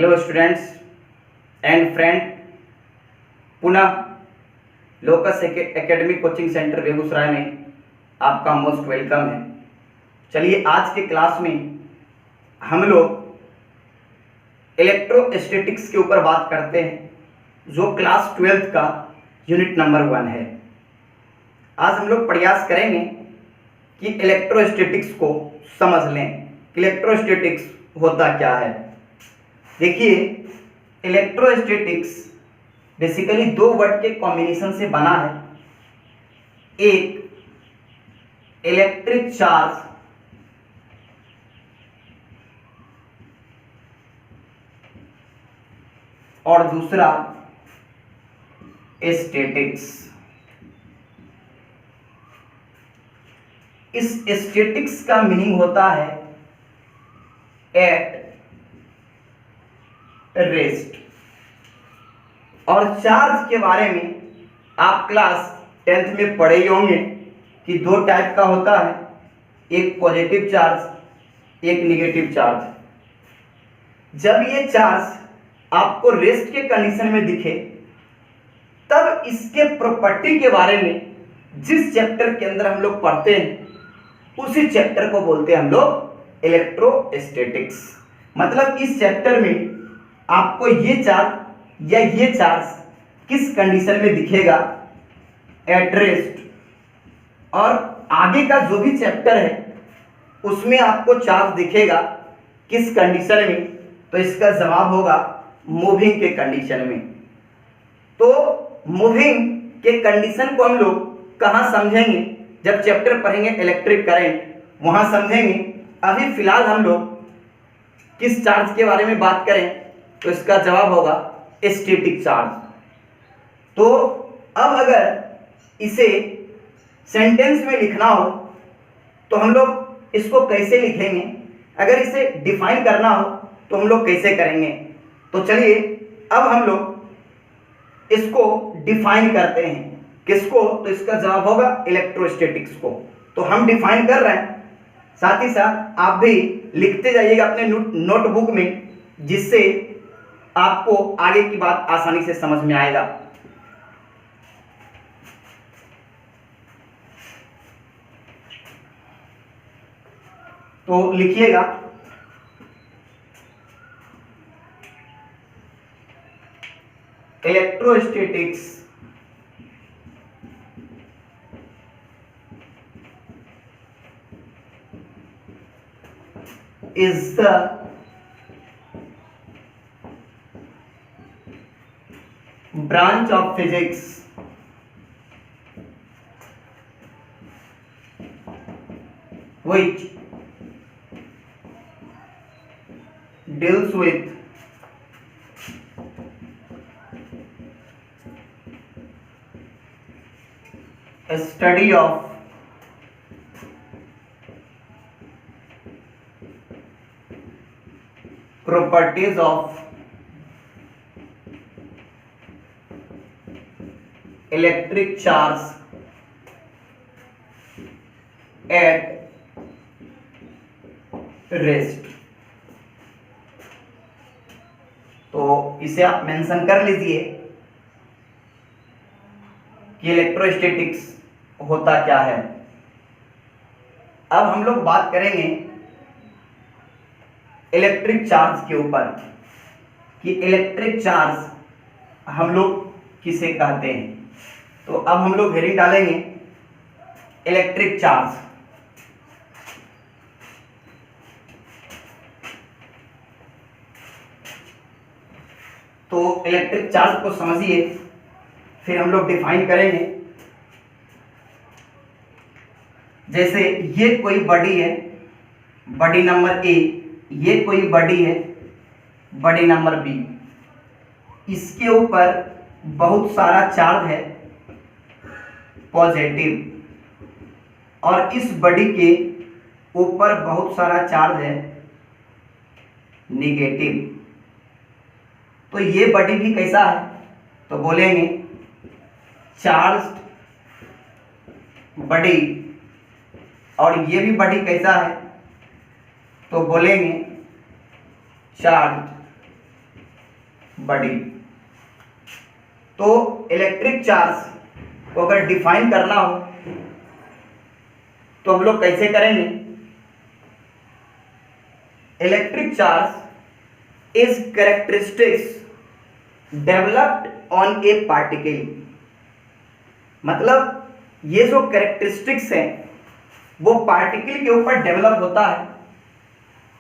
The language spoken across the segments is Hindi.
हेलो स्टूडेंट्स एंड फ्रेंड, पुनः locus academic coaching centre Begusarai में आपका मोस्ट वेलकम है। चलिए आज के क्लास में हम लोग इलेक्ट्रोस्टैटिक्स के ऊपर बात करते हैं, जो क्लास 12th का यूनिट नंबर 1 है। आज हम लोग प्रयास करेंगे कि इलेक्ट्रोस्टैटिक्स को समझ लें। इलेक्ट्रोस्टैटिक्स होता क्या है? देखिए, इलेक्ट्रोस्टैटिक्स बेसिकली दो वर्ड के कॉम्बिनेशन से बना है। एक इलेक्ट्रिक चार्ज और दूसरा स्टैटिक्स। इस स्टैटिक्स का मीनिंग होता है एट रेस्ट। और चार्ज के बारे में आप क्लास 10th में पढ़े ही होंगे कि दो टाइप का होता है, एक पॉजिटिव चार्ज, एक नेगेटिव चार्ज। जब ये चार्ज आपको रेस्ट के कंडीशन में दिखे तब इसके प्रॉपर्टी के बारे में जिस चैप्टर के अंदर हम लोग पढ़ते हैं उसी चैप्टर को बोलते हैं हम लोग इलेक्ट्रोस्टैटिक्स। मतलब इस चैप्टर में आपको ये चार्ज या ये चार्ज किस कंडीशन में दिखेगा, एट रेस्ट। और आगे का जो भी चैप्टर है उसमें आपको चार्ज दिखेगा किस कंडीशन में, तो इसका जवाब होगा मूविंग के कंडीशन में। तो मूविंग के कंडीशन को हम लोग कहाँ समझेंगे? जब चैप्टर पढ़ेंगे इलेक्ट्रिक करंट, वहां समझेंगे। अभी फिलहाल हम लोग किस चार्ज के बारे में बात करें, तो इसका जवाब होगा स्टैटिक चार्ज। तो अब अगर इसे सेंटेंस में लिखना हो तो हम लोग इसको कैसे लिखेंगे? अगर इसे डिफाइन करना हो तो हम लोग कैसे करेंगे? तो चलिए अब हम लोग इसको डिफाइन करते हैं। किसको? तो इसका जवाब होगा इलेक्ट्रोस्टैटिक्स को। तो हम डिफाइन कर रहे हैं, साथ ही साथ आप भी लिखते जाइएगा अपने नोटबुक में, जिससे आपको आगे की बात आसानी से समझ में आएगा। तो लिखिएगा electrostatics is the branch of physics which deals with a study of properties of electric charge at rest। तो इसे आप मेंशन कर लीजिए कि इलेक्ट्रोस्टैटिक्स होता क्या है। अब हम लोग बात करेंगे इलेक्ट्रिक चार्ज के ऊपर कि इलेक्ट्रिक चार्ज हम लोग किसे कहते हैं। तो अब हम लोग हेडिंग डालेंगे इलेक्ट्रिक चार्ज। तो इलेक्ट्रिक चार्ज को समझिए, फिर हम लोग डिफाइन करेंगे। जैसे ये कोई बॉडी है, बॉडी नंबर ए, ये कोई बॉडी है, बॉडी नंबर बी। इसके ऊपर बहुत सारा चार्ज है पॉजिटिव, और इस बॉडी के ऊपर बहुत सारा चार्ज है नेगेटिव। तो ये बॉडी भी कैसा है? तो बोलेंगे चार्ज्ड बॉडी। और ये भी बॉडी कैसा है? तो बोलेंगे चार्ज बड़ी। तो इलेक्ट्रिक चार्ज को अगर डिफाइन करना हो तो हम लोग कैसे करेंगे? Electric charge is characteristics developed on A particle. मतलब ये जो कैरेक्टरिस्टिक्स हैं वो पार्टिकल के ऊपर डेवलप होता है,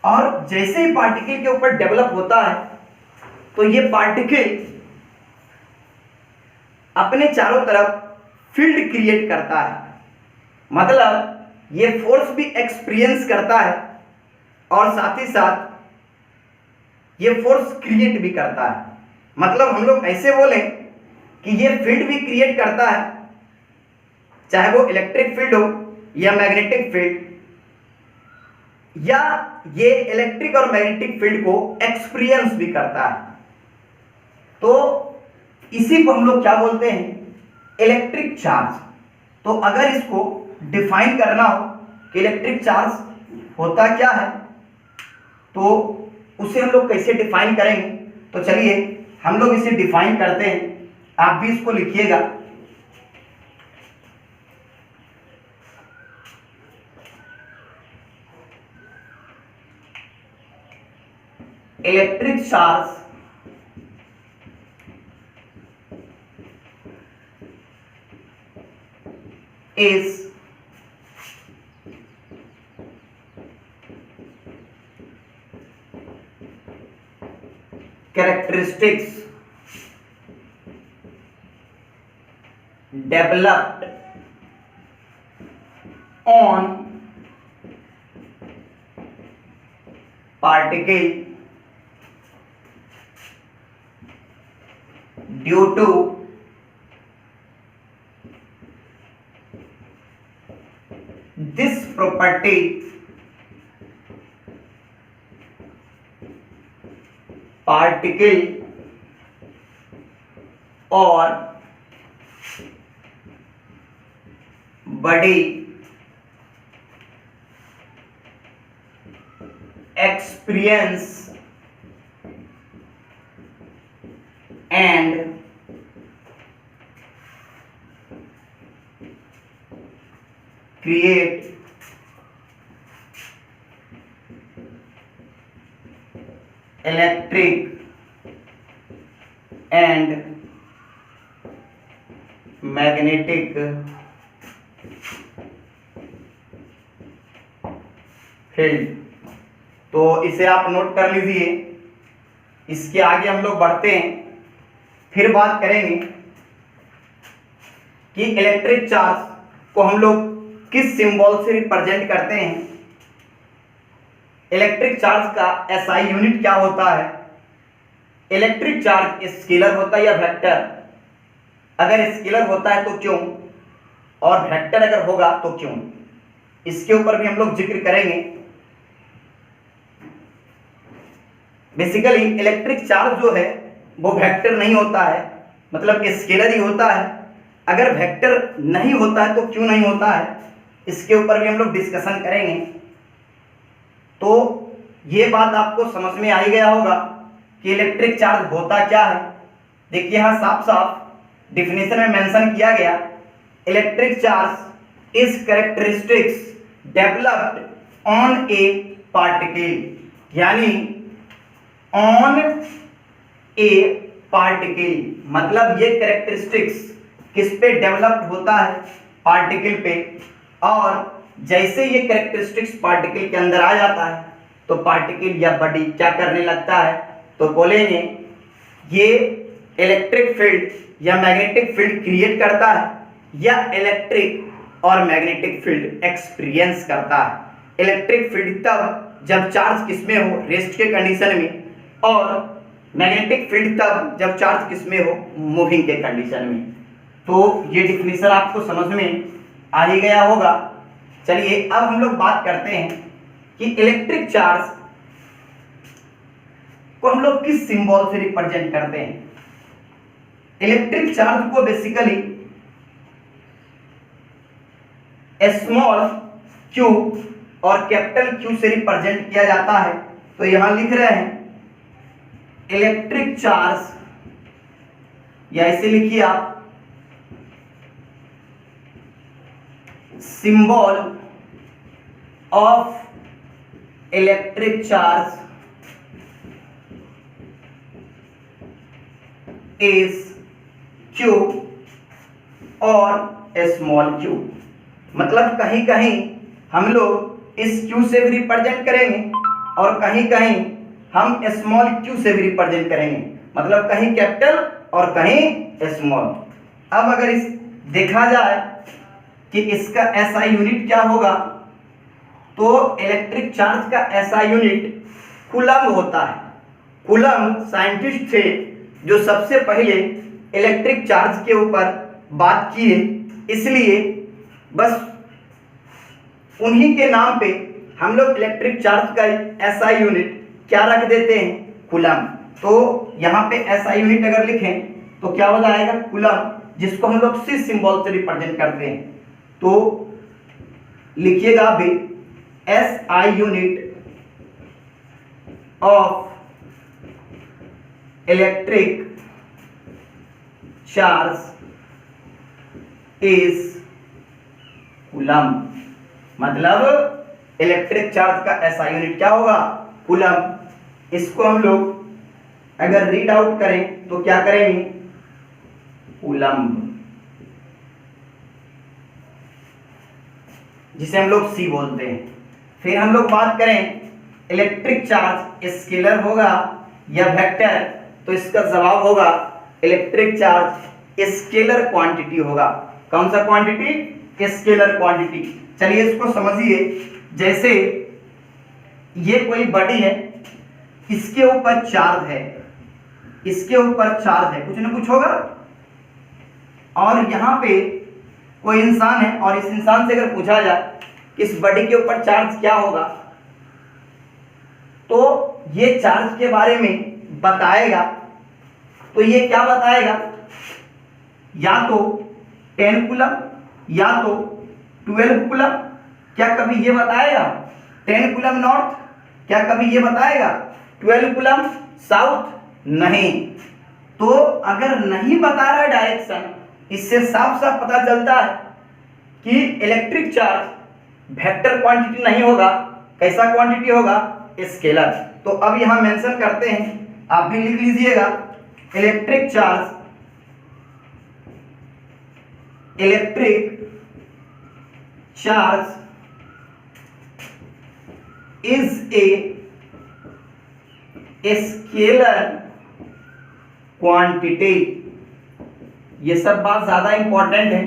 और जैसे ही पार्टिकल के ऊपर डेवलप होता है तो ये पार्टिकल अपने चारों तरफ फील्ड क्रिएट करता है। मतलब ये फोर्स भी एक्सपीरियंस करता है और साथ ही साथ ये फोर्स क्रिएट भी करता है। मतलब हम लोग ऐसे बोलें कि ये फील्ड भी क्रिएट करता है, चाहे वो इलेक्ट्रिक फील्ड हो या मैग्नेटिक फील्ड, या ये इलेक्ट्रिक और मैग्नेटिक फील्ड को एक्सपीरियंस भी करता है। तो इसी को हम लोग क्या बोलते हैं? Electric charge. तो अगर इसको डिफाइन करना हो कि इलेक्ट्रिक चार्ज होता क्या है तो उसे हम लोग कैसे डिफाइन करेंगे? तो चलिए हम लोग इसे डिफाइन करते हैं, आप भी इसको लिखिएगा। Electric charge is characteristics developed on particle due to this property particle or body experience and create electric and magnetic field. तो इसे आप नोट कर लीजिए। इसके आगे हम लोग बढ़ते हैं, फिर बात करेंगे कि इलेक्ट्रिक चार्ज को हम लोग किस सिंबल से रिप्रेजेंट करते हैं। इलेक्ट्रिक चार्ज का एसआई यूनिट क्या होता है? इलेक्ट्रिक चार्ज स्केलर होता है या वेक्टर? अगर स्केलर होता है तो क्यों, और वेक्टर अगर होगा तो क्यों? इसके ऊपर भी हम लोग जिक्र करेंगे। बेसिकली इलेक्ट्रिक चार्ज जो है वो वेक्टर नहीं होता है, मतलब स्केलर ही होता है। अगर वेक्टर नहीं होता है तो क्यों नहीं होता है, इसके ऊपर भी हम लोग डिस्कशन करेंगे। तो ये बात आपको समझ में आ ही गया होगा कि इलेक्ट्रिक चार्ज होता क्या है। देखिए यहाँ साफ साफ डिफिनेशन में मेंशन किया गया, electric charge is characteristics developed on A particle, यानी ऑन ए पार्टिकल, मतलब ये कैरेक्टरिस्टिक्स किस पे डेवलप्ड होता है? पार्टिकल पे। और जैसे ये कैरेक्टरिस्टिक्स पार्टिकल के अंदर आ जाता है तो पार्टिकल या बॉडी क्या करने लगता है? तो बोलेंगे ये इलेक्ट्रिक फील्ड या मैग्नेटिक फील्ड क्रिएट करता है, या इलेक्ट्रिक और मैग्नेटिक फील्ड एक्सपीरियंस करता है। इलेक्ट्रिक फील्ड तब जब चार्ज किसमें हो? रेस्ट के कंडीशन में, और मैग्नेटिक फील्ड तब जब चार्ज किसमें हो? मूविंग के कंडीशन में। तो ये डिफिनेशन आपको समझ में आ ही गया होगा। चलिए अब हम लोग बात करते हैं कि इलेक्ट्रिक चार्ज को हम लोग किस सिंबल से रिप्रेजेंट करते हैं। इलेक्ट्रिक चार्ज को बेसिकली स्मॉल क्यू और कैपिटल क्यू से रिप्रेजेंट किया जाता है। तो यहां लिख रहे हैं इलेक्ट्रिक चार्ज, या इसे लिखिए आप symbol of electric charge is Q और स्मॉल q। मतलब कहीं कहीं हम लोग इस Q से भी रिप्रेजेंट करेंगे और कहीं कहीं हम स्मॉल q से भी रिप्रेजेंट करेंगे, मतलब कहीं कैपिटल और कहीं स्मॉल। अब अगर इस देखा जाए कि इसका SI यूनिट क्या होगा, तो इलेक्ट्रिक चार्ज का SI यूनिट कूलम्ब होता है। कूलम्ब साइंटिस्ट थे जो सबसे पहले इलेक्ट्रिक चार्ज के ऊपर बात किए, इसलिए बस उन्हीं के नाम पे हम लोग इलेक्ट्रिक चार्ज का SI यूनिट क्या रख देते हैं, कूलम्ब। तो यहाँ पे SI यूनिट अगर लिखें तो क्या हो जाएगा, कूलम्ब, जिसको हम लोग C सिंबल से रिप्रेजेंट करते हैं। तो लिखिएगा भी SI unit of electric charge is coulomb. मतलब इलेक्ट्रिक चार्ज का SI यूनिट क्या होगा, कूलम्ब। इसको हम लोग अगर रीड आउट करें तो क्या करेंगे, कूलम्ब, जिसे हम लोग C बोलते हैं। फिर हम लोग बात करें इलेक्ट्रिक चार्ज स्केलर होगा या वेक्टर, तो इसका जवाब होगा इलेक्ट्रिक चार्ज स्केलर क्वांटिटी होगा। कौन सा क्वांटिटी, स्केलर क्वांटिटी। चलिए इसको समझिए, जैसे ये कोई बॉडी है, इसके ऊपर चार्ज है, इसके ऊपर चार्ज है, कुछ ना कुछ होगा, और यहाँ पे कोई इंसान है और इस इंसान से अगर पूछा जाए कि इस बॉडी के ऊपर चार्ज क्या होगा, तो ये चार्ज के बारे में बताएगा। तो ये क्या बताएगा, या तो 10 कूलम्ब या तो 12 कूलम्ब। क्या कभी ये बताएगा 10 कूलम्ब नॉर्थ, क्या कभी ये बताएगा 12 कूलम्ब साउथ, नहीं। तो अगर नहीं बता रहा है डायरेक्शन, इससे साफ साफ पता चलता है कि इलेक्ट्रिक चार्ज वेक्टर क्वांटिटी नहीं होगा, कैसा क्वांटिटी होगा, स्केलर। तो अब यहां मेंशन करते हैं, आप भी लिख लीजिएगा, electric charge, electric charge is a scalar quantity. ये सब बात ज्यादा इंपॉर्टेंट है,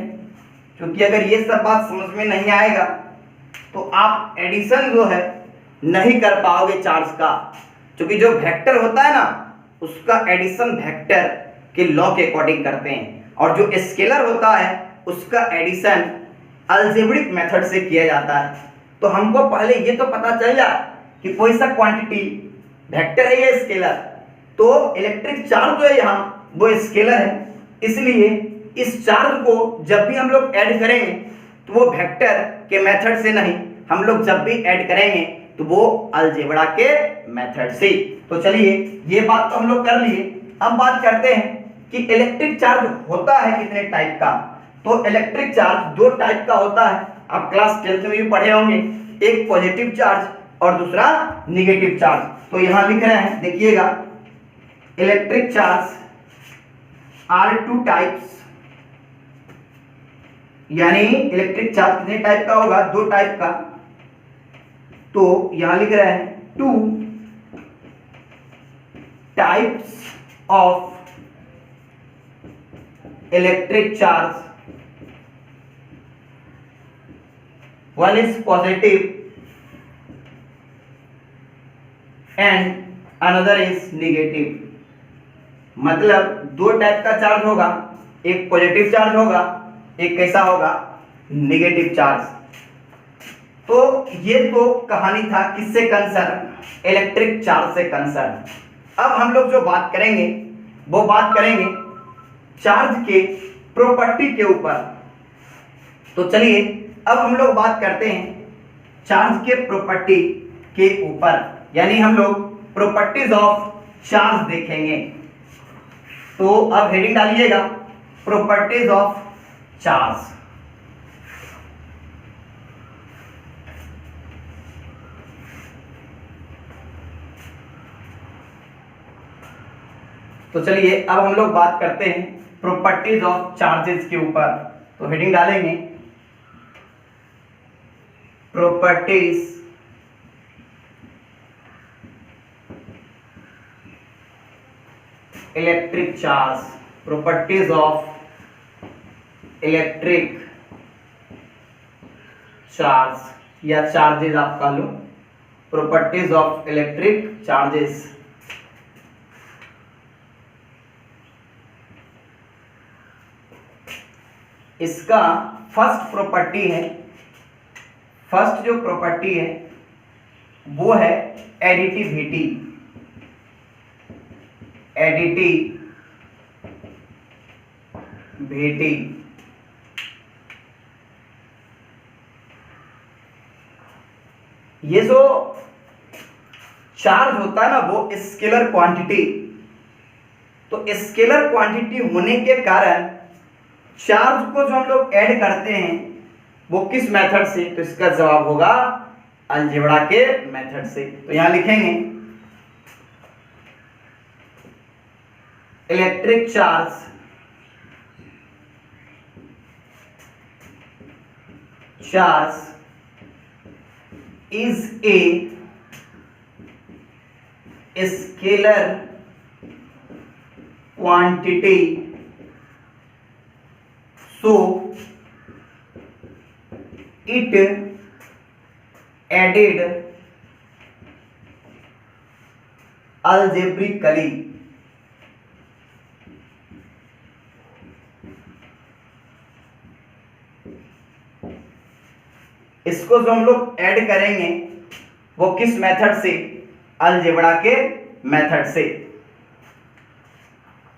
क्योंकि अगर ये सब बात समझ में नहीं आएगा तो आप एडिशन जो है नहीं कर पाओगे चार्ज का, क्योंकि जो वेक्टर होता है ना, उसका एडिशन वेक्टर के लॉ के अकॉर्डिंग करते हैं, और जो स्केलर होता है उसका एडिशन अलजेब्रिक मेथड से किया जाता है। तो हमको पहले ये तो पता चल जाए कि कोई सा क्वांटिटी वेक्टर है या स्केलर। तो इलेक्ट्रिक चार्ज जो है यहाँ वो स्केलर है, इसलिए इस चार्ज को जब भी हम लोग ऐड करेंगे तो वो वेक्टर के मेथड से नहीं, हम लोग जब भी ऐड करेंगे तो वो अलजेब्रा के मेथड से। तो चलिए ये बात तो हम लोग कर लिए। अब बात करते हैं कि इलेक्ट्रिक चार्ज होता है कितने टाइप का। तो इलेक्ट्रिक चार्ज 2 टाइप का होता है, आप क्लास 10th में भी पढ़े होंगे, एक पॉजिटिव चार्ज और दूसरा निगेटिव चार्ज। तो यहां लिख रहे हैं, देखिएगा, इलेक्ट्रिक चार्ज आर 2 टाइप्स, यानी इलेक्ट्रिक चार्ज कितने टाइप का होगा, 2 टाइप का। तो यहां लिख रहे हैं 2 types of electric charge, one is positive and another is negative। मतलब 2 टाइप का चार्ज होगा, एक पॉजिटिव चार्ज होगा, एक कैसा होगा, नेगेटिव चार्ज। तो ये तो कहानी था किससे कंसर्न, इलेक्ट्रिक चार्ज से कंसर्न। अब हम लोग जो बात करेंगे वो बात करेंगे चार्ज के प्रॉपर्टी के ऊपर। तो चलिए अब हम लोग बात करते हैं चार्ज के प्रॉपर्टी के ऊपर, यानी हम लोग प्रॉपर्टीज ऑफ चार्ज देखेंगे। तो अब हेडिंग डालिएगा प्रॉपर्टीज ऑफ चार्ज। तो चलिए अब हम लोग बात करते हैं प्रॉपर्टीज ऑफ चार्जेस के ऊपर। तो हेडिंग डालेंगे properties electric charge, properties of electric charge या चार्जेस आप कह लो, प्रॉपर्टीज ऑफ इलेक्ट्रिक चार्जेस। इसका फर्स्ट प्रॉपर्टी है, फर्स्ट जो प्रॉपर्टी है वो है एडिटिविटी। एडिटिविटी, ये जो चार्ज होता है ना वो स्केलर क्वांटिटी, तो स्केलर क्वांटिटी होने के कारण चार्ज को जो हम लोग ऐड करते हैं वो किस मेथड से, तो इसका जवाब होगा अलजेब्रा के मेथड से। तो यहां लिखेंगे electric charge is a scalar quantity, so it added algebraically। इसको जो हम लोग ऐड करेंगे वो किस मेथड से, अलजेब्रा के मेथड से।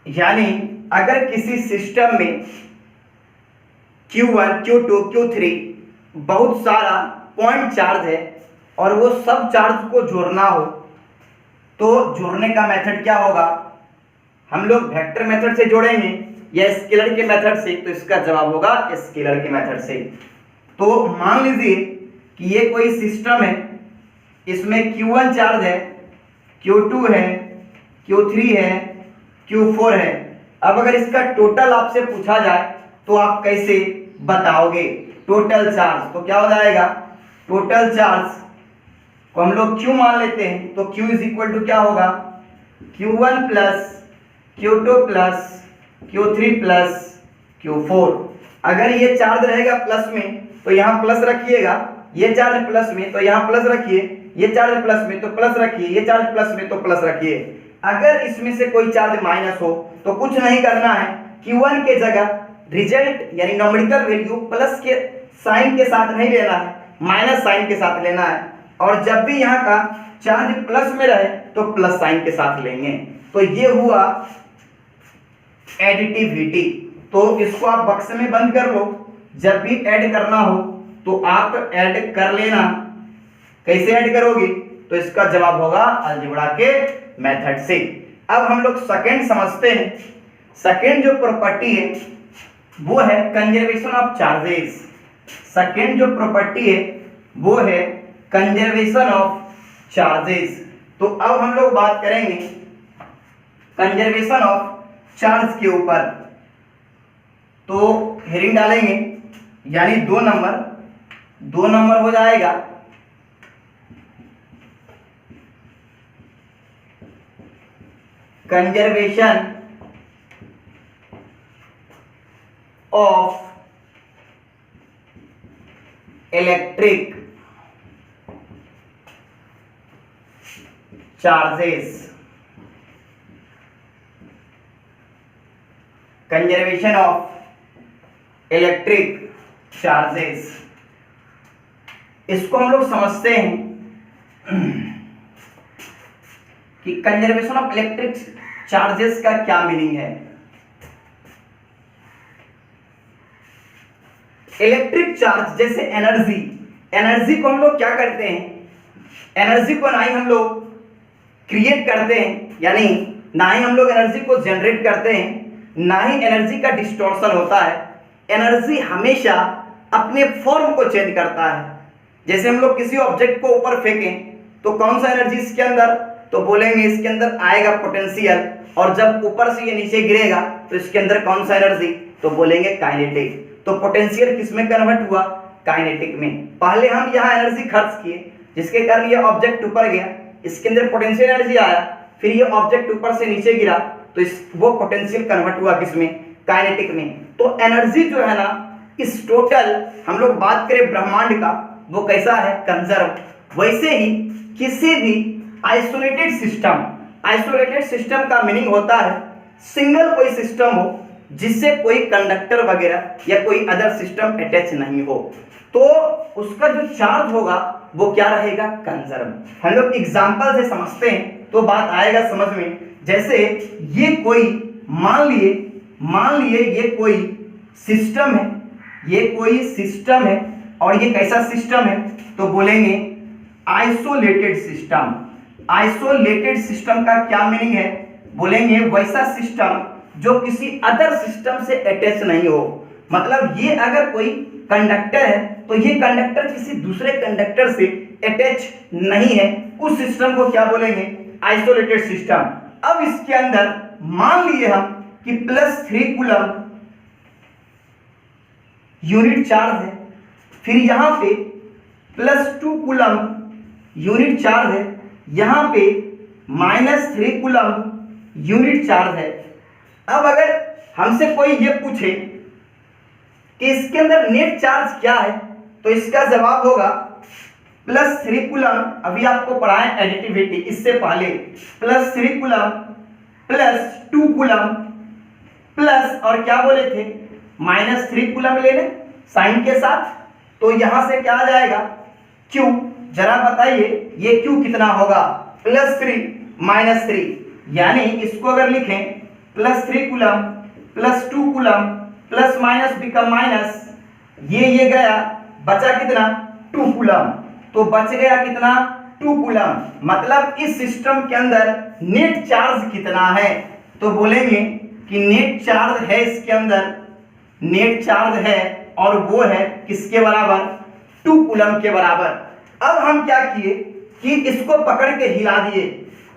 यानी अगर किसी सिस्टम में Q1, Q2, Q3 बहुत सारा पॉइंट चार्ज है और वो सब चार्ज को जोड़ना हो तो जोड़ने का मेथड क्या होगा, हम लोग वेक्टर मेथड से जोड़ेंगे या स्केलर के मेथड से, तो इसका जवाब होगा स्केलर के मेथड से। तो मान लीजिए कि ये कोई सिस्टम है, इसमें Q1 चार्ज है, Q2 है, Q3 है, Q4 है। अब अगर इसका टोटल आपसे पूछा जाए तो आप कैसे बताओगे टोटल चार्ज, तो क्या हो जाएगा, टोटल चार्ज को हम लोग Q मान लेते हैं, तो Q इज इक्वल टू क्या होगा, Q1 plus Q2 plus Q3 plus Q4। अगर ये चार्ज रहेगा प्लस में तो यहाँ प्लस रखिएगा, ये चार्ज प्लस में तो यहाँ प्लस रखिए, ये चार्ज प्लस में तो प्लस रखिए, ये चार्ज प्लस में तो प्लस रखिए। अगर इसमें से कोई चार्ज माइनस हो तो कुछ नहीं करना है, Q1 के जगह रिजल्ट यानी नॉमिनल वैल्यू प्लस के साइन के साथ नहीं लेना है, माइनस साइन के साथ लेना है। और जब भी यहाँ का चार्ज प्लस में रहे तो प्लस साइन के साथ लेंगे। तो ये हुआ एडिटिविटी। तो इसको आप बक्से में बंद कर लो, जब भी ऐड करना हो तो आप ऐड कर लेना। कैसे ऐड करोगे, तो इसका जवाब होगा अलजेब्रा के मेथड से। अब हम लोग सेकंड समझते हैं। सेकंड जो प्रॉपर्टी है वो है कंजर्वेशन ऑफ चार्जेस। सेकंड जो प्रॉपर्टी है वो है कंजर्वेशन ऑफ चार्जेस। तो अब हम लोग बात करेंगे कंजर्वेशन ऑफ चार्ज के ऊपर। तो हेडिंग डालेंगे यानी 2 नंबर हो जाएगा conservation of electric charges. Conservation of electric charges, इसको हम लोग समझते हैं कि कंजर्वेशन ऑफ इलेक्ट्रिक चार्जेस का क्या मीनिंग है। इलेक्ट्रिक चार्ज जैसे एनर्जी को हम लोग क्या करते हैं, एनर्जी को ना ही हम लोग क्रिएट करते हैं यानी ना ही हम लोग एनर्जी को जनरेट करते हैं, ना ही एनर्जी का डिस्टॉर्शन होता है। एनर्जी हमेशा अपने फॉर्म को चेंज करता है। जैसे हम लोग किसी ऑब्जेक्ट को ऊपर फेंकें तो कौन सा एनर्जी इसके अंदर, तो बोलेंगे इसके अंदर आएगा पोटेंशियल, और जब ऊपर से ये नीचे गिरेगा तो इसके अंदर कौन सा एनर्जी, तो बोलेंगे काइनेटिक। तो पोटेंशियल किस में कन्वर्ट हुआ, काइनेटिक में। पहले हम यहाँ एनर्जी खर्च किए जिसके कारण ये ऑब्जेक्ट ऊपर गया, इसके अंदर पोटेंशियल एनर्जी आया, फिर ये ऑब्जेक्ट ऊपर से नीचे गिरा तो वो पोटेंशियल कन्वर्ट हुआ किसमें, काइनेटिक में। तो एनर्जी जो है ना, इस टोटल हम लोग बात करें ब्रह्मांड का, वो कैसा है, कंजर्व। वैसे ही किसी भी आइसोलेटेड सिस्टम का मीनिंग होता है सिंगल कोई सिस्टम हो जिससे कोई कंडक्टर वगैरह या कोई अदर सिस्टम अटैच नहीं हो, तो उसका जो चार्ज होगा वो क्या रहेगा, कंजर्व। हम लोग एग्जांपल से समझते हैं तो बात आएगा समझ में। जैसे ये कोई मान लिए ये कोई सिस्टम है, ये कोई सिस्टम है, और ये कैसा सिस्टम है, तो बोलेंगे आइसोलेटेड सिस्टम। आइसोलेटेड सिस्टम का क्या मीनिंग है, बोलेंगे वैसा सिस्टम जो किसी अदर सिस्टम से अटैच नहीं हो। मतलब ये अगर कोई कंडक्टर है तो ये कंडक्टर किसी दूसरे कंडक्टर से अटैच नहीं है, उस सिस्टम को क्या बोलेंगे, आइसोलेटेड सिस्टम। अब इसके अंदर मान लिए हम कि +3 कूलम यूनिट चार्ज है, फिर यहां पे +2 कूलम यूनिट चार्ज है, यहां पे -3 कूलम यूनिट चार्ज है। अब अगर हमसे कोई ये पूछे कि इसके अंदर नेट चार्ज क्या है, तो इसका जवाब होगा +3 कूलम, अभी आपको पढ़ाएं एडिटिविटी इससे पहले, +3 कूलम +2 कूलम प्लस, और क्या बोले थे, -3 कूलम ले लें साइन के साथ, तो यहां से क्या आ जाएगा, Q। जरा बताइए ये Q कितना होगा, +3 -3, यानी इसको अगर लिखें +3 coulomb +2 coulomb plus minus become minus, ये गया, बचा कितना, 2 कूलम। तो बच गया कितना, 2 कूलम। मतलब इस सिस्टम के अंदर नेट चार्ज कितना है, तो बोलेंगे कि नेट चार्ज है इसके अंदर, नेट चार्ज है, और वो है किसके बराबर, 2 कूलम के बराबर। अब हम क्या किए कि इसको पकड़ के हिला दिए।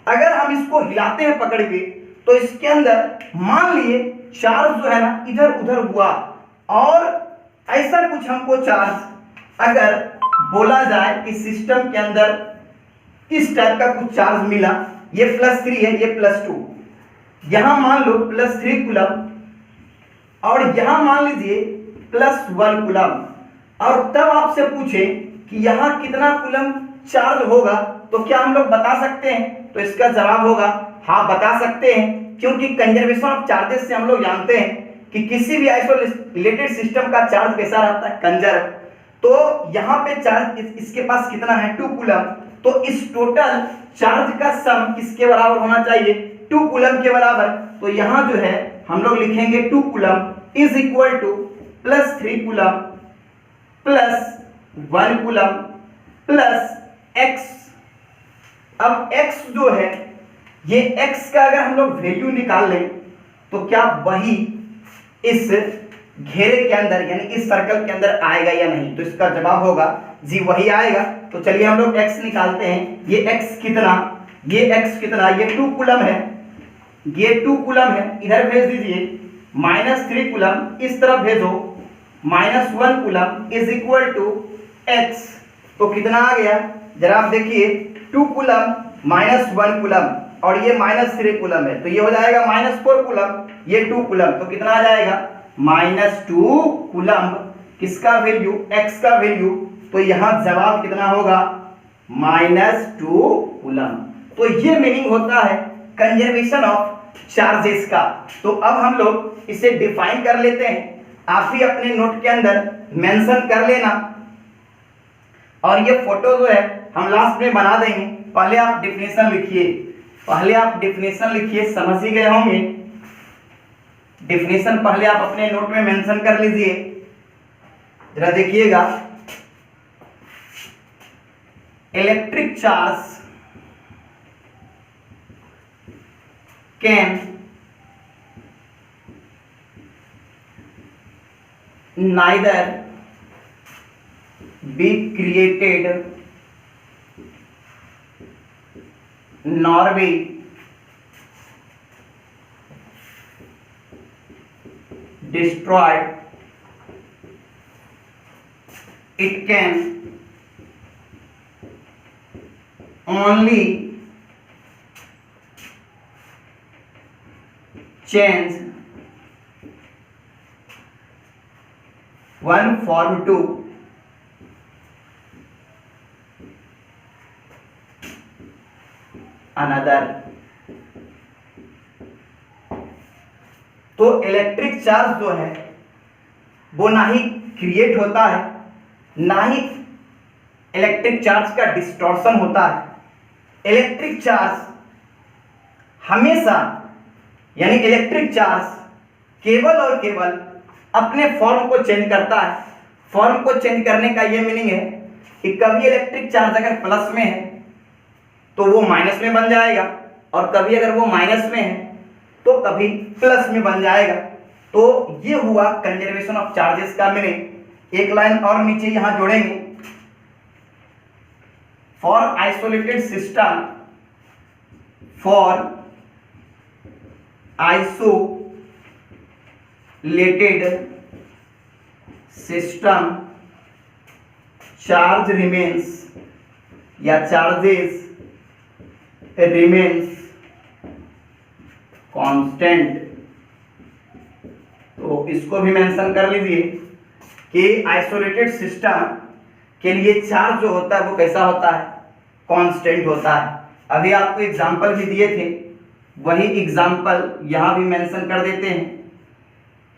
अगर हम इसको हिलाते हैं पकड़ के, तो इसके अंदर मान लिए चार्ज जो है ना इधर उधर हुआ, और ऐसा कुछ हमको चार्ज अगर बोला जाए कि सिस्टम के अंदर इस टाइप का कुछ चार्ज मिला, ये +3 है, ये +2, यहां मान लो +3 कूलम, और यहां मान लीजिए +1 कूलम, और तब आपसे पूछे कि यहां कितना कूलम चार्ज होगा, तो क्या हम लोग बता सकते हैं, तो इसका जवाब होगा हाँ बता सकते हैं, क्योंकि कंजर्वेशन ऑफ चार्जेस से हम लोग जानते हैं कि किसी भी आइसोलेटेड सिस्टम का चार्ज कैसा रहता है, कंजर्व। तो यहाँ पे चार्ज इसके पास कितना है, 2 कूलम, तो इस टोटल चार्ज का सम किसके बराबर होना चाहिए, 2 कूलम के बराबर। तो यहाँ जो है हम लोग लिखेंगे 2 coulomb is equal to +3 coulomb +1 coulomb plus x। अब x जो है, ये x का अगर हम लोग वैल्यू निकाल लें तो क्या वही इस घेरे के अंदर यानी इस सर्कल के अंदर आएगा या नहीं, तो इसका जवाब होगा जी वही आएगा। तो चलिए हम लोग x निकालते हैं। ये x कितना, ये 2 कूलम है, ये 2 कूलम है, इधर भेज दीजिए, -3 कूलम इस तरफ भेजो, -1 coulomb is equal to x। तो कितना आ गया, जरा आप देखिए, 2 कूलम -1 कूलम, और ये -3 कूलम है, तो ये हो जाएगा -4 कूलम, ये 2 कूलम, तो कितना आ जाएगा, -2 कूलम। किसका वैल्यू, x का वैल्यू, तो यहां जवाब कितना होगा, -2 कूलम। तो ये मीनिंग होता है कंजर्वेशन ऑफ चार्जेस का। तो अब हम लोग इसे डिफाइन कर लेते हैं, आप भी अपने नोट के अंदर मेंशन कर लेना, और ये फोटो जो है हम लास्ट में बना देंगे। पहले आप डिफिनेशन लिखिए, समझ ही गए होंगे। डिफिनेशन पहले आप अपने नोट में मेंशन कर लीजिए, जरा देखिएगा। Electric charge can neither be created nor be destroyed. It can only change one form to another. तो इलेक्ट्रिक चार्ज जो है वो ना ही क्रिएट होता है, ना ही इलेक्ट्रिक चार्ज का डिस्टॉर्शन होता है। इलेक्ट्रिक चार्ज हमेशा, यानी इलेक्ट्रिक चार्ज केवल और केवल अपने फॉर्म को चेंज करता है। फॉर्म को चेंज करने का ये मीनिंग है कि कभी इलेक्ट्रिक चार्ज अगर प्लस में है तो वो माइनस में बन जाएगा, और कभी अगर वो माइनस में है तो कभी प्लस में बन जाएगा। तो ये हुआ कंजर्वेशन ऑफ चार्जेस का मीनिंग। एक लाइन और नीचे यहां जोड़ेंगे, for isolated system, for isolated system charge remains या charges remains constant। तो इसको भी मेंशन कर लीजिए कि आइसोलेटेड सिस्टम के लिए चार्ज जो होता है वो कैसा होता है, कांस्टेंट होता है। अभी आपको एग्जांपल भी दिए थे, वही एग्जाम्पल यहां भी मेंशन कर देते हैं।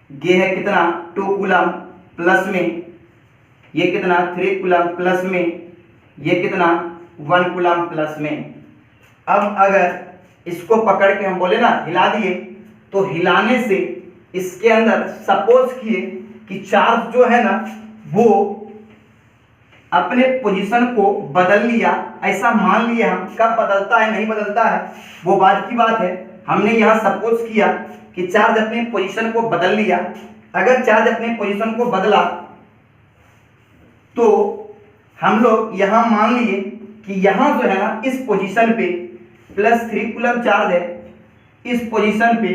ये है कितना 2 कूलम प्लस में, ये कितना 3 कूलम प्लस में, ये कितना 1 कूलम प्लस में। अब अगर इसको पकड़ के हम बोले ना हिला दिए, तो हिलाने से इसके अंदर सपोज किए कि चार्ज जो है ना वो अपने पोजीशन को बदल लिया, ऐसा मान लिया हम। कब बदलता है नहीं बदलता है वो बात की बात है। हमने यहाँ सपोज किया कि चार्ज अपने पोजीशन को बदल लिया। अगर चार्ज अपने पोजीशन को बदला तो हम लोग यहाँ मान लिए कि यहाँ जो है ना इस पोजीशन पे +3 कूलम चार्ज है, इस पोजीशन पे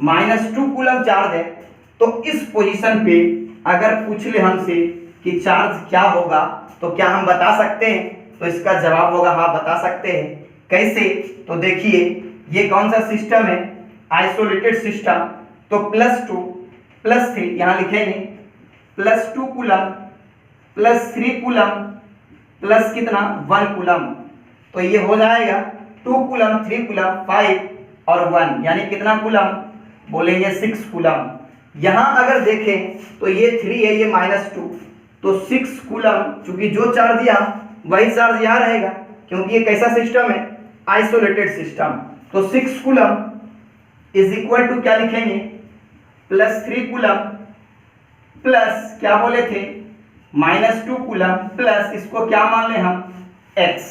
-2 कूलम चार्ज है। तो इस पोजीशन पे अगर पूछ ले हमसे कि चार्ज क्या होगा तो क्या हम बता सकते हैं? तो इसका जवाब होगा हाँ बता सकते हैं। कैसे? तो देखिए ये कौन सा सिस्टम है, आइसोलेटेड सिस्टम। तो +2 +3 यहाँ लिखेंगे, +2 कूलम +3 कूलम प्लस कितना 1 कूलम। तो ये हो जाएगा 2 कूलम 3 कूलम 5 और 1, यानी कितना कूलम बोलेंगे 6 कूलम। यहाँ अगर देखें तो ये 3 है, ये -2, तो 6 कूलम। चूंकि जो चार्ज यहाँ वही चार्ज यहाँ रहेगा, क्योंकि ये कैसा सिस्टम है, आइसोलेटेड सिस्टम। तो 6 कूलम इज इक्वल टू क्या लिखेंगे, +3 कूलम प्लस क्या बोले थे -2 कूलम प्लस इसको क्या मान ले हम x।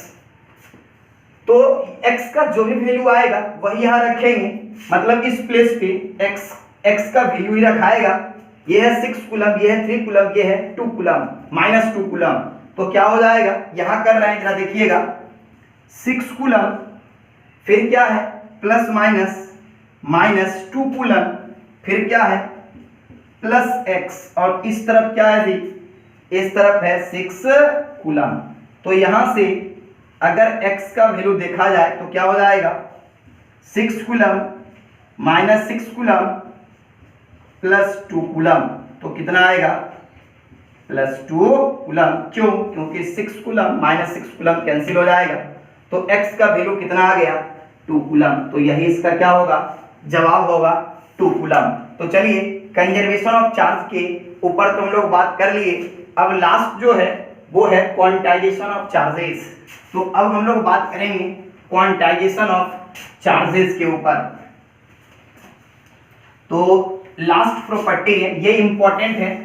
तो x का जो भी वैल्यू आएगा वही यहाँ रखेंगे, मतलब इस प्लेस पे x का वैल्यू ही रखाएगा। ये है 6 कूलम, ये है 3 कूलम, ये है 2 कूलम, -2 कूलम। तो क्या हो जाएगा, यहाँ कर रहे हैं जरा देखिएगा, 6 कूलम फिर क्या है प्लस -2 कूलम फिर क्या है +x, और इस तरफ क्या है जी, इस तरफ है 6 कूलम। तो यहां से अगर x का वैल्यू देखा जाए तो क्या हो जाएगा, 6 कूलम -6 कूलम +2 कूलम। तो कितना आएगा +2 कूलम। क्यों? क्योंकि 6 कूलम -6 कूलम कैंसिल हो जाएगा। तो x का वैल्यू कितना आ गया 2 कूलम। तो यही इसका क्या होगा, जवाब होगा 2 कूलम। तो चलिए कंजर्वेशन ऑफ चार्ज के ऊपर तो हम लोग बात कर लिए। अब लास्ट जो है वो है क्वांटाइजेशन ऑफ चार्जेस। तो अब हम लोग बात करेंगे क्वांटाइजेशन ऑफ चार्जेस के ऊपर। तो लास्ट प्रॉपर्टी है, ये इंपॉर्टेंट है,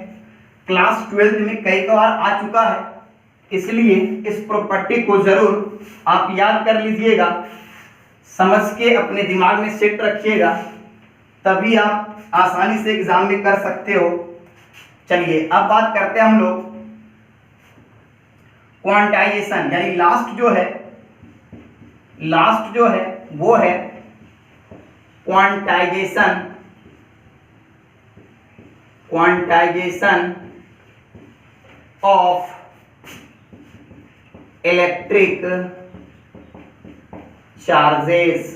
क्लास 12 में कई बार आ चुका है, इसलिए इस प्रॉपर्टी को जरूर आप याद कर लीजिएगा। समझ के अपने दिमाग में सेट रखिएगा, तभी आप आसानी से एग्जाम में कर सकते हो। चलिए अब बात करते हैं हम लोग क्वांटाइजेशन, यानी लास्ट जो है वो है क्वांटाइजेशन ऑफ इलेक्ट्रिक चार्जेस।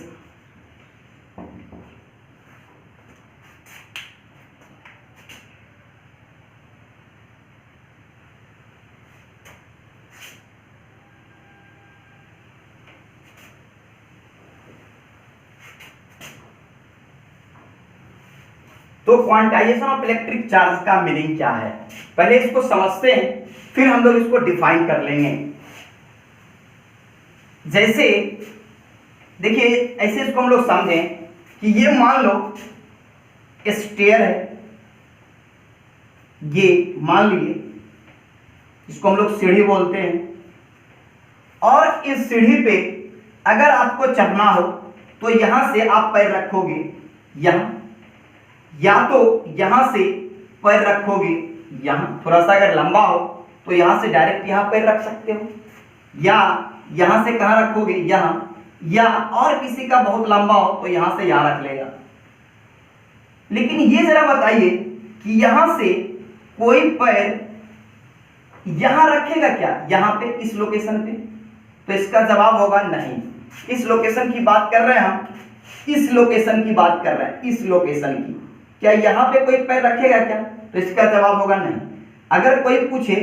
तो क्वांटाइजेशन ऑफ इलेक्ट्रिक चार्ज का मीनिंग क्या है, पहले इसको समझते हैं, फिर हम लोग इसको डिफाइन कर लेंगे। जैसे देखिए, ऐसे इसको हम लोग समझें कि ये मान लो स्टेयर है, ये मान लीजिए, इसको हम लोग सीढ़ी बोलते हैं, और इस सीढ़ी पे अगर आपको चढ़ना हो तो यहां से आप पैर रखोगे यहां, या तो यहां से पैर रखोगे यहां, थोड़ा सा अगर लंबा हो तो यहां से डायरेक्ट यहां पैर रख सकते हो, या यहां से कहां रखोगे यहां, या और किसी का बहुत लंबा हो तो यहां से यहां रख लेगा। लेकिन ये जरा बताइए कि यहां से कोई पैर यहां रखेगा क्या, यहां पे इस लोकेशन पे? तो इसका जवाब होगा नहीं। इस लोकेशन की बात कर रहे हैं हम, इस लोकेशन की बात कर रहे हैं, इस लोकेशन की। क्या यहां पे कोई पैर रखेगा क्या? तो इसका जवाब होगा नहीं। अगर कोई पूछे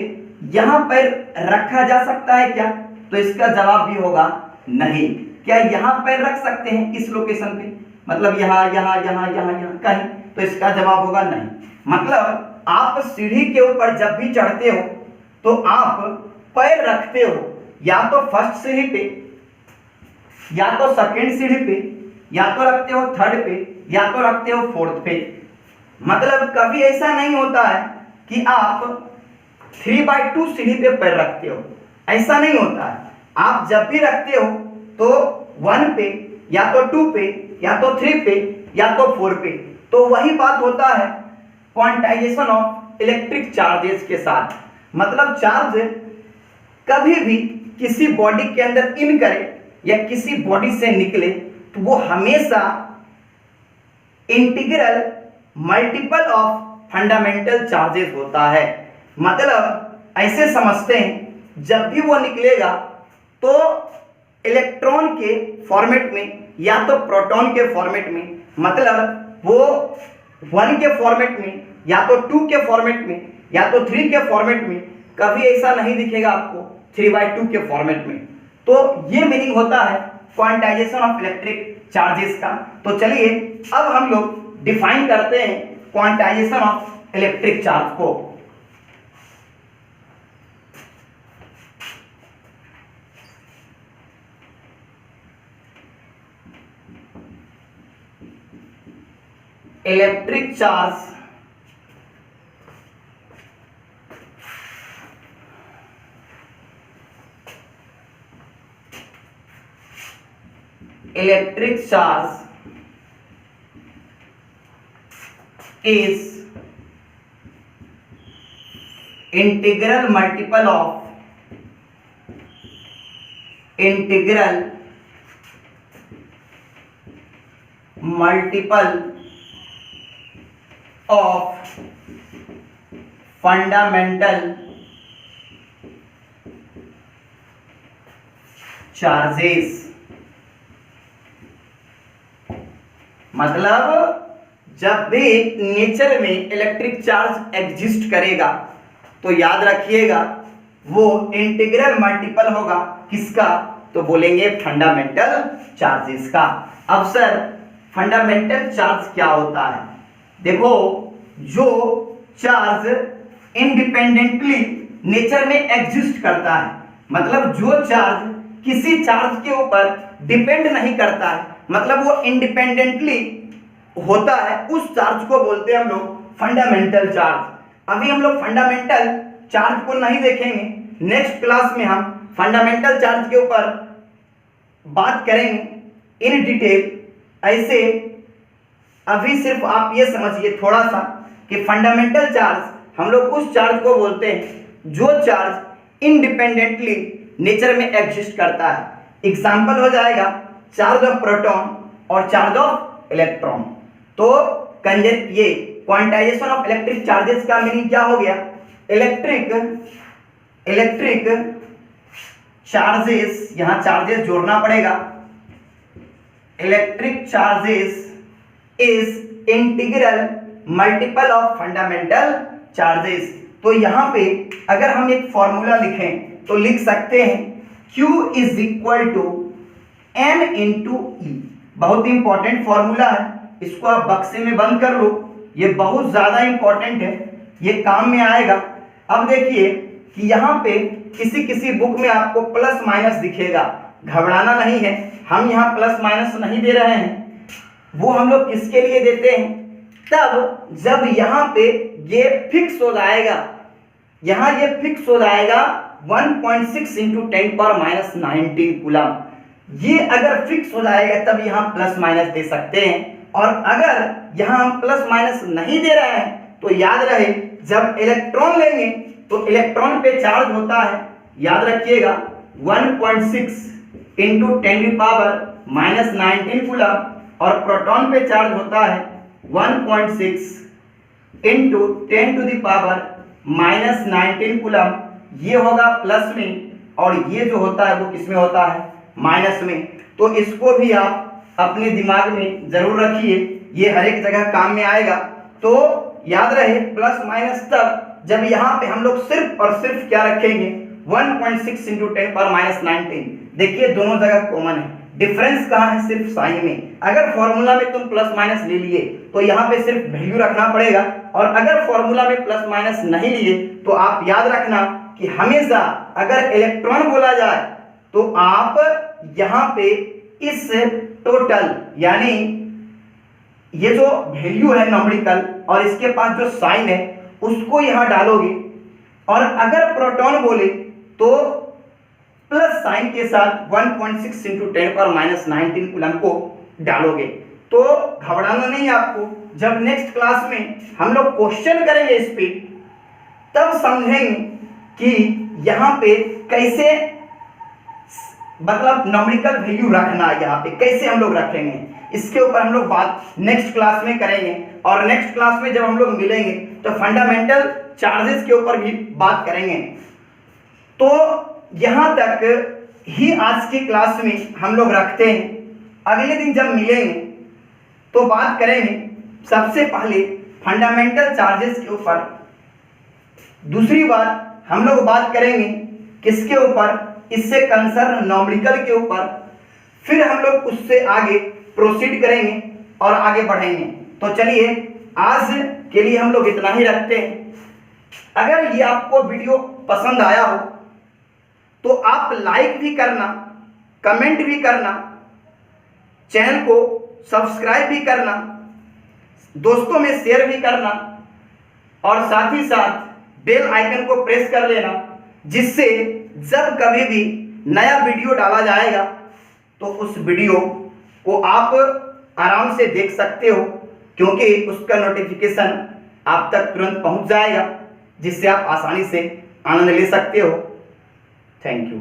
यहां पैर रखा जा सकता है क्या, तो इसका जवाब भी होगा नहीं। क्या यहां पैर रख सकते हैं इस लोकेशन पे, मतलब यहां यहां यहां यहां यहां कहीं? तो इसका जवाब होगा नहीं। मतलब आप सीढ़ी के ऊपर जब भी चढ़ते हो तो आप पैर रखते हो या तो फर्स्ट सीढ़ी पे, या तो सेकंड सीढ़ी पे, या तो रखते हो थर्ड पे, या तो रखते हो फोर्थ पे। मतलब कभी ऐसा नहीं होता है कि आप 3/2 सीढ़ी पे पैर रखते हो, ऐसा नहीं होता है। आप जब भी रखते हो तो 1 पे, या तो 2 पे, या तो 3 पे, या तो 4 पे। तो वही बात होता है क्वांटाइजेशन ऑफ इलेक्ट्रिक चार्जेस के साथ। मतलब चार्ज कभी भी किसी बॉडी के अंदर इन करे या किसी बॉडी से निकले तो वो हमेशा integral multiple of fundamental charges होता है। मतलब ऐसे समझते हैं, जब भी वो निकलेगा तो इलेक्ट्रॉन के फॉर्मेट में या तो प्रोटॉन के फॉर्मेट में, मतलब वो 1 के फॉर्मेट में, या तो 2 के फॉर्मेट में, या तो 3 के फॉर्मेट में, कभी ऐसा नहीं दिखेगा आपको 3/2 के फॉर्मेट में। तो ये मीनिंग होता है क्वांटाइजेशन ऑफ इलेक्ट्रिक चार्जेस का। तो चलिए अब हम लोग डिफाइन करते हैं क्वांटाइजेशन ऑफ इलेक्ट्रिक चार्ज को। Electric charge is integral multiple of fundamental charges। मतलब जब भी नेचर में इलेक्ट्रिक चार्ज एग्जिस्ट करेगा तो याद रखिएगा वो इंटीग्रल मल्टीपल होगा किसका, तो बोलेंगे फंडामेंटल चार्जेस का। अब सर फंडामेंटल चार्ज क्या होता है? देखो, जो चार्ज इंडिपेंडेंटली नेचर में एग्जिस्ट करता है, मतलब जो चार्ज किसी चार्ज के ऊपर डिपेंड नहीं करता है, मतलब वो इंडिपेंडेंटली होता है, उस चार्ज को बोलते हैं हम लोग फंडामेंटल चार्ज। अभी हम लोग फंडामेंटल चार्ज को नहीं देखेंगे, नेक्स्ट क्लास में हम फंडामेंटल चार्ज के ऊपर बात करेंगे। In detail. ऐसे अभी सिर्फ आप ये समझिए थोड़ा सा कि फंडामेंटल चार्ज हम लोग उस चार्ज को बोलते हैं जो चार्ज इंडिपेंडेंटली नेचर में एग्जिस्ट करता है। एग्जाम्पल हो जाएगा चार्ज ऑफ प्रोटॉन और चार्ज ऑफ इलेक्ट्रॉन। तो ये क्वांटाइजेशन ऑफ इलेक्ट्रिक चार्जेस का मीनिंग क्या हो गया? इलेक्ट्रिक चार्जेस, यहां चार्जेस जोड़ना पड़ेगा। Electric charges is integral multiple of fundamental charges. तो यहां पे अगर हम एक फॉर्मूला लिखें तो लिख सकते हैं Q is equal to N into E. बहुत इंपॉर्टेंट फॉर्मूला है, इसको आप बक्से में बंद कर लो, ये बहुत ज्यादा इंपॉर्टेंट है, ये काम में आएगा। अब देखिए कि यहाँ पे किसी किसी बुक में आपको प्लस माइनस दिखेगा, घबराना नहीं है, हम यहाँ प्लस माइनस नहीं दे रहे हैं। वो हम लोग किसके लिए देते हैं? तब जब यहाँ पे ये फिक्स हो जाएगा, यहाँ ये फिक्स हो जाएगा 1.6 इंटू 10⁻⁻19 कूलम। ये अगर फिक्स हो जाएगा तब यहाँ प्लस माइनस दे सकते हैं। और अगर यहाँ हम प्लस माइनस नहीं दे रहे हैं तो याद रहे जब इलेक्ट्रॉन लेंगे तो इलेक्ट्रॉन पे चार्ज होता है, याद रखिएगा 1.6 इंटू 10⁻⁻19 कूलम, और प्रोटॉन पे चार्ज होता है 1.6 इंटू 10⁻⁻19 कूलम। ये होगा प्लस में और ये जो होता है वो किस में होता है? माइनस में। तो इसको भी आप अपने दिमाग में जरूर रखिए, ये हर एक जगह काम में आएगा। तो याद रहे प्लस माइनस तब जब यहाँ पे हम लोग सिर्फ और सिर्फ क्या रखेंगे? 1.6 इंटू 10⁻⁻19। देखिए दोनों जगह कॉमन है, डिफरेंस कहाँ है? सिर्फ साइन में। अगर फॉर्मूला में तुम प्लस माइनस ले लिए तो यहाँ पे सिर्फ वैल्यू रखना पड़ेगा, और अगर फॉर्मूला में प्लस माइनस नहीं लिए तो आप याद रखना कि हमेशा अगर इलेक्ट्रॉन बोला जाए तो आप यहाँ पे इस टोटल यानी ये जो वैल्यू है न्यूमेरिकल और इसके पास जो साइन है उसको यहाँ डालोगे, और अगर प्रोटॉन बोले तो प्लस साइन के साथ 1.6 इंटू 10⁻⁻19 कूलम को डालोगे। तो घबराना नहीं आपको, जब नेक्स्ट क्लास में हम लोग क्वेश्चन करेंगे इस पे तब समझेंगे कि यहाँ पे कैसे मतलब न्यूमेरिकल वैल्यू रखना है, यहाँ पे कैसे हम लोग रखेंगे, इसके ऊपर हम लोग बात नेक्स्ट क्लास में करेंगे। और नेक्स्ट क्लास में जब हम लोग मिलेंगे तो फंडामेंटल चार्जेस के ऊपर भी बात करेंगे। तो यहाँ तक ही आज की क्लास में हम लोग रखते हैं। अगले दिन जब मिलेंगे तो बात करेंगे सबसे पहले फंडामेंटल चार्जेस के ऊपर। दूसरी बात हम लोग बात करेंगे किसके ऊपर? इससे कंसर्न न्यूमेरिकल के ऊपर। फिर हम लोग उससे आगे प्रोसीड करेंगे और आगे बढ़ेंगे। तो चलिए आज के लिए हम लोग इतना ही रखते हैं। अगर ये आपको वीडियो पसंद आया हो तो आप लाइक भी करना, कमेंट भी करना, चैनल को सब्सक्राइब भी करना, दोस्तों में शेयर भी करना, और साथ ही साथ बेल आइकन को प्रेस कर लेना, जिससे जब कभी भी नया वीडियो डाला जाएगा तो उस वीडियो को आप आराम से देख सकते हो, क्योंकि उसका नोटिफिकेशन आप तक तुरंत पहुंच जाएगा, जिससे आप आसानी से आनंद ले सकते हो। Thank you.